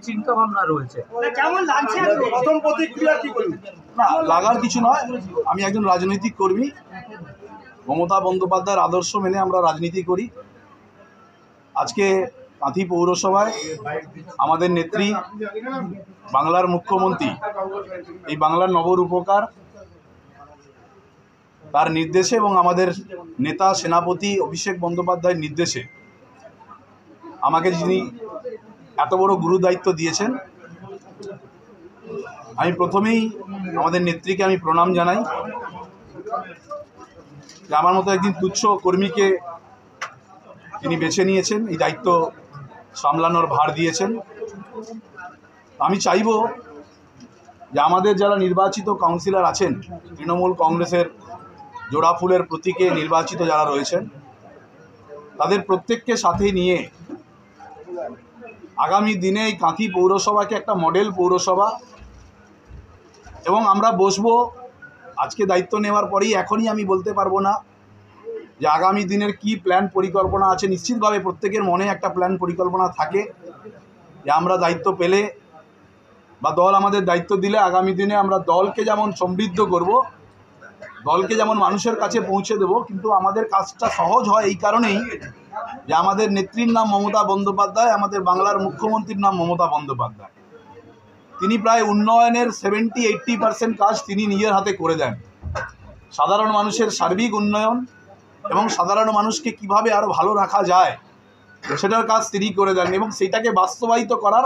চিন্তা ভাবনা রয়েছে লাগার কিছু নয়। আমি একজন রাজনৈতিক কর্মী, মমতা বন্দ্যোপাধ্যায়ের আদর্শ মেনে আমরা রাজনীতি করি। আজকে কাঁথি পৌরসভায় আমাদের নেত্রী, বাংলার মুখ্যমন্ত্রী, এই বাংলার নবরূপকার, তার নির্দেশে এবং আমাদের নেতা সেনাপতি অভিষেক বন্দ্যোপাধ্যায়ের নির্দেশে আমাকে যিনি এত বড় গুরু দায়িত্ব দিয়েছেন, আমি প্রথমেই আমাদের নেত্রীকে আমি প্রণাম জানাই যে আমার মতো একদিন তুচ্ছ কর্মীকে তিনি বেছে নিয়েছেন, এই দায়িত্ব সামলানোর ভার দিয়েছেন। আমি চাইব যে আমাদের যারা নির্বাচিত কাউন্সিলর আছেন, তৃণমূল কংগ্রেসের জোড়া ফুলের প্রতীকে নির্বাচিত যারা রয়েছেন, তাদের প্রত্যেককে সাথে নিয়ে আগামী দিনে এই কাঁথি পৌরসভাকে একটা মডেল পৌরসভা, এবং আমরা বসবো আজকে দায়িত্ব নেওয়ার পরেই, এখনই আমি বলতে পারবো না যে আগামী দিনের কি প্ল্যান পরিকল্পনা আছে। নিশ্চিতভাবে প্রত্যেকের মনে একটা প্ল্যান পরিকল্পনা থাকে যে আমরা দায়িত্ব পেলে বা দল আমাদের দায়িত্ব দিলে আগামী দিনে আমরা দলকে যেমন সমৃদ্ধ করব, দলকে যেমন মানুষের কাছে পৌঁছে দেব, কিন্তু আমাদের কাজটা সহজ হয় এই কারণেই যে আমাদের নেত্রীর নাম মমতা বন্দ্যোপাধ্যায়, আমাদের বাংলার মুখ্যমন্ত্রীর নাম মমতা বন্দ্যোপাধ্যায়। তিনি প্রায় উন্নয়নের 70-80% কাজ তিনি নিজের হাতে করে দেন। সাধারণ মানুষের সার্বিক উন্নয়ন এবং সাধারণ মানুষকে কিভাবে আরও ভালো রাখা যায় সেটার কাজ তিনি করে দেন, এবং সেইটাকে বাস্তবায়িত করার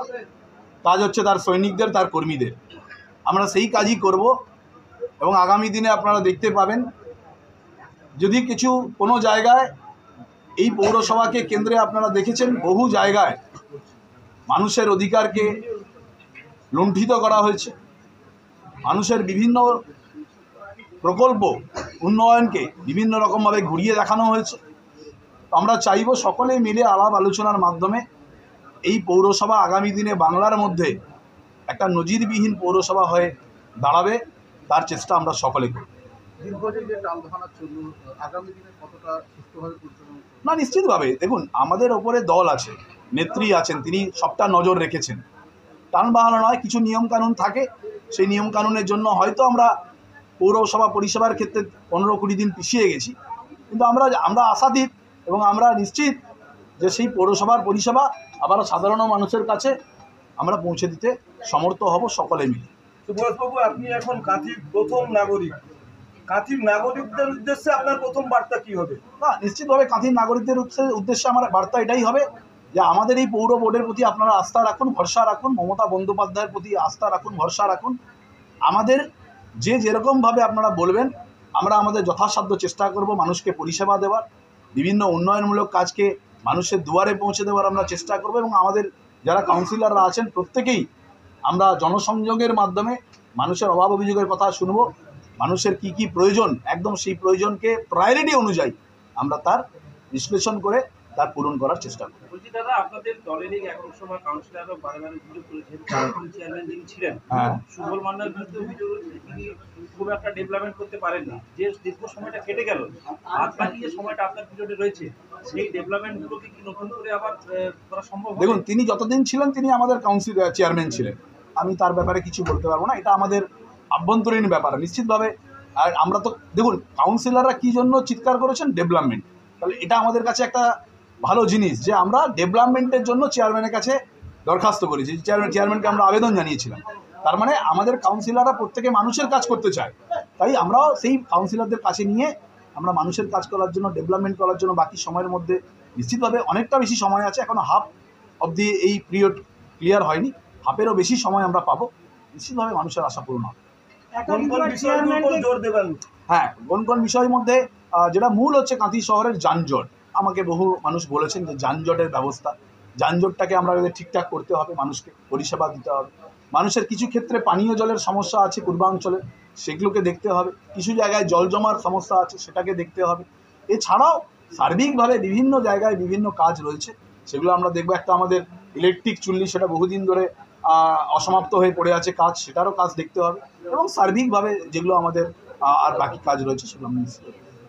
কাজ হচ্ছে তার সৈনিকদের, তার কর্মীদের। আমরা সেই কাজই করব এবং আগামী দিনে আপনারা দেখতে পাবেন যদি কোনো জায়গায় এই পৌরসভাকে কেন্দ্রে আপনারা দেখেছেন বহু জায়গায় মানুষের অধিকারকে লুণ্ঠিত করা হয়েছে, মানুষের বিভিন্ন প্রকল্প উন্নয়নকে বিভিন্ন রকমভাবে ঘুরিয়ে দেখানো হয়েছে। আমরা চাইব সকলে মিলে আলাপ আলোচনার মাধ্যমে এই পৌরসভা আগামী দিনে বাংলার মধ্যে একটা নজিরবিহীন পৌরসভা হয়ে দাঁড়াবে, তার চেষ্টা আমরা সকলে করি। না, নিশ্চিতভাবে দেখুন, আমাদের ওপরে দল আছে, নেত্রী আছেন, তিনি সবটা নজর রেখেছেন। টান বাহানো নয়, কিছু নিয়মকানুন থাকে, সেই নিয়মকানুনের জন্য হয়তো আমরা পৌরসভা পরিষেবার ক্ষেত্রে 15-20 দিন পিছিয়ে গেছি, কিন্তু আমরা আশাতীত এবং আমরা নিশ্চিত যে সেই পৌরসভার পরিষেবা আবার সাধারণ মানুষের কাছে আমরা পৌঁছে দিতে সমর্থ হব সকলে মিলে। সুভাষবাবু, আপনি এখন কাঁথির প্রথম নাগরিক, কাঁথির নাগরিকদের উদ্দেশ্যে আপনার প্রথম বার্তা কি হবে? না, নিশ্চিতভাবে কাঁথির নাগরিকদের উদ্দেশ্যে আমার বার্তা এটাই হবে যে আমাদের এই পৌর বোর্ডের প্রতি আপনারা আস্থা রাখুন, ভরসা রাখুন, মমতা বন্দ্যোপাধ্যায়ের প্রতি আস্থা রাখুন, ভরসা রাখুন। আমাদের যেরকমভাবে আপনারা বলবেন আমরা আমাদের যথাসাধ্য চেষ্টা করব মানুষকে পরিষেবা দেওয়ার, বিভিন্ন উন্নয়নমূলক কাজকে মানুষের দুয়ারে পৌঁছে দেওয়ার আমরা চেষ্টা করব, এবং আমাদের যারা কাউন্সিলররা আছেন প্রত্যেকেই আমরা জনসংযোগের মাধ্যমে মানুষের অভাব অভিযোগের কথা শুনব, মানুষের কি কি প্রয়োজন, একদম সেই প্রয়োজনকে প্রায়োরিটি অনুযায়ী আমরা তার বিশ্লেষণ করে তার পূরণ করার চেষ্টা করব। বলছি দাদা, আপনাদের দলেরই এক সময় কাউন্সিলররা বারে অভিযোগ করেছেন, চেয়ারম্যান যিনি ছিলেন সুবল মান্নার বিরুদ্ধে অভিযোগ, তিনি খুব একটা ডেভেলপমেন্ট করতে পারেননি। যে দীর্ঘ সময়টা কেটে গেল, বাদ বাকি যে সময়টা আপনার পিরিয়ডে রয়েছে সেই ডেভেলপমেন্টগুলোকে কি নতুন করে আবার করা সম্ভব? দেখুন, তিনি যতদিন ছিলেন তিনি আমাদের চেয়ারম্যান ছিলেন, আমি তার ব্যাপারে কিছু বলতে পারবো না, এটা আমাদের আভ্যন্তরীণ ব্যাপার নিশ্চিতভাবে। আর আমরা তো দেখুন, কাউন্সিলররা কী জন্য চিৎকার করেছেন, ডেভেলপমেন্ট, তাহলে এটা আমাদের কাছে একটা ভালো জিনিস যে আমরা ডেভেলপমেন্টের জন্য চেয়ারম্যানের কাছে দরখাস্ত করেছি, চেয়ারম্যানকে আমরা আবেদন জানিয়েছিলাম। তার মানে আমাদের কাউন্সিলররা প্রত্যেকে মানুষের কাজ করতে চায়, তাই আমরাও সেই কাউন্সিলরদের কাছে নিয়ে আমরা মানুষের কাজ করার জন্য, ডেভেলপমেন্ট করার জন্য বাকি সময়ের মধ্যে নিশ্চিতভাবে অনেকটা বেশি সময় আছে, এখনও হাফ অব দি এই পিরিয়ড ক্লিয়ার হয়নি, হাফেরও বেশি সময় আমরা পাবো, নিশ্চিতভাবে মানুষের আশা পূরণ হবে। হ্যাঁ, কোন কোন বিষয়ের মধ্যে যেটা মূল হচ্ছে কাঁথি শহরের যানজট। আমাকে বহু মানুষ বলেছেন যে যানজটের ব্যবস্থা, যানজটটাকে আমরা ঠিকঠাক করতে হবে, মানুষকে পরিষেবা দিতে হবে। মানুষের কিছু ক্ষেত্রে পানীয় জলের সমস্যা আছে পূর্বাঞ্চলে, সেগুলোকে দেখতে হবে। কিছু জায়গায় জল জমার সমস্যা আছে, সেটাকে দেখতে হবে। এছাড়াও সার্বিকভাবে বিভিন্ন জায়গায় বিভিন্ন কাজ রয়েছে, সেগুলো আমরা দেখবো। একটা আমাদের ইলেকট্রিক চুল্লি, সেটা বহুদিন ধরে অসমাপ্ত হয়ে পড়ে আছে কাজ, সেটারও কাজ দেখতে হবে। এবং সার্বিকভাবে যেগুলো আমাদের আর বাকি কাজ রয়েছে সেগুলো আমি নিশ্চিত।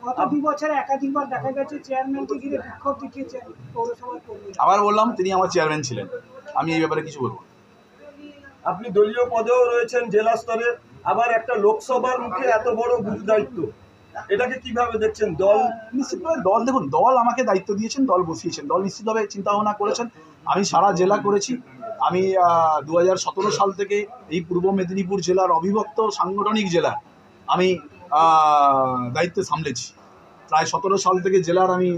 গত 2 বছরে একাধিকবার দেখা গেছে চেয়ারম্যানকে ঘিরে বিক্ষোভ দেখিয়েছেন পৌরসভার কর্মী। আবার বললাম, তিনি আমার চেয়ারম্যান ছিলেন, আমি এই ব্যাপারে কিছু বলবো না। আপনি দলীয় পদেও রয়েছেন জেলা স্তরে, আবার একটা লোকসভার মুখে এত বড় গুরু দায়িত্ব, এটাকে কিভাবে দেখছেন? দল নিশ্চিতভাবে দল, দেখুন, দল আমাকে দায়িত্ব দিয়েছেন, দল বসিয়েছেন, দল নিশ্চিতভাবে চিন্তা ভাবনা করেছেন। আমি সারা জেলা করেছি। আমি 2017 সাল থেকে এই পূর্ব মেদিনীপুর জেলার অবিভক্ত সাংগঠনিক জেলা আমি দায়িত্ব সামলেছি। প্রায় 17 সাল থেকে জেলার আমি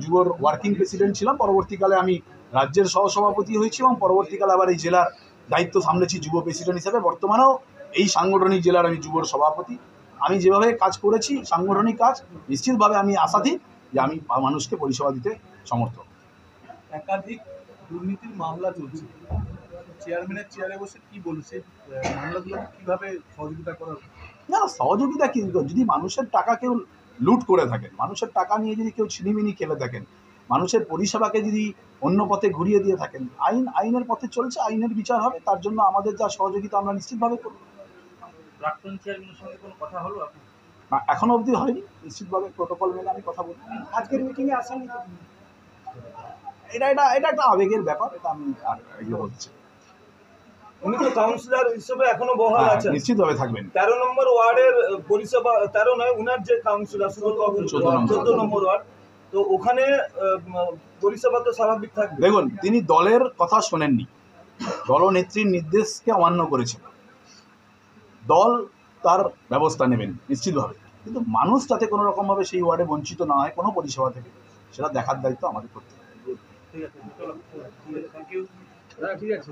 যুবর ওয়ার্কিং প্রেসিডেন্ট ছিলাম। পরবর্তীকালে আমি রাজ্যের সহসভাপতি হয়েছি এবং পরবর্তীকালে আবার এই জেলার দায়িত্ব সামলেছি যুব প্রেসিডেন্ট হিসেবে। বর্তমানেও এই সাংগঠনিক জেলার আমি যুবর সভাপতি। আমি যেভাবে কাজ করেছি সাংগঠনিক কাজ, নিশ্চিতভাবে আমি আশাধী যে আমি মানুষকে পরিষেবা দিতে সমর্থ। একাধিক দুর্নীতির মামলা চলছে, চেয়ারম্যানের চেয়ারে বসে কি বলছে, মামলাগুলো কিভাবে সহযোগিতা করা? না, সহযোগিতা কিন্তু, যদি মানুষের টাকা কেউ লুট করে থাকেন, মানুষের টাকা নিয়ে যদি কেউ ছিনিমিনি খেলে থাকেন, মানুষের পরিষেবাকে যদি অন্য পথে ঘুরিয়ে দিয়ে থাকেন, আইনের পথে চলছে, আইনের বিচার হবে। তার জন্য আমাদের যা সহযোগিতা আমরা নিশ্চিতভাবে করব। প্রাক্তন চেয়ারম্যানের সঙ্গে কোনো কথা হলো আপনার? না, এখনো অবধি হয়নি। নিশ্চিতভাবে প্রোটোকল মেনে আমি কথা বলবো। আজকের মিটিংয়ে আসেননি তো? এটা একটা আবেগের ব্যাপার, এটা আমি আর এগুলো বলছি। উনি তো কাউন্সিলর হিসেবে এখনো বহাল আছেন, নিশ্চিতভাবে থাকবেন। 13 নম্বর ওয়ার্ডের পরিষেবা, 13 নয়, উনার যে কাউন্সিলর সুবলবাবু 14 নম্বর ওয়ার্ড, তো ওখানে পরিষেবা তো স্বাভাবিক থাকবে। দেখুন, তিনি দলের কথা শোনেননি, দলনেত্রীর নির্দেশকে অমান্য করেছেন। দল তার ব্যবস্থা নেবেন নিশ্চিতভাবে, কিন্তু মানুষ যাতে কোনো রকমভাবে সেই ওয়ার্ডে বঞ্চিত না হয় কোনো পরিষেবা থেকে, সেটা দেখার দায়িত্ব আমাদের করতে হবে। ঠিক আছে, থ্যাংক ইউ। ঠিক আছে।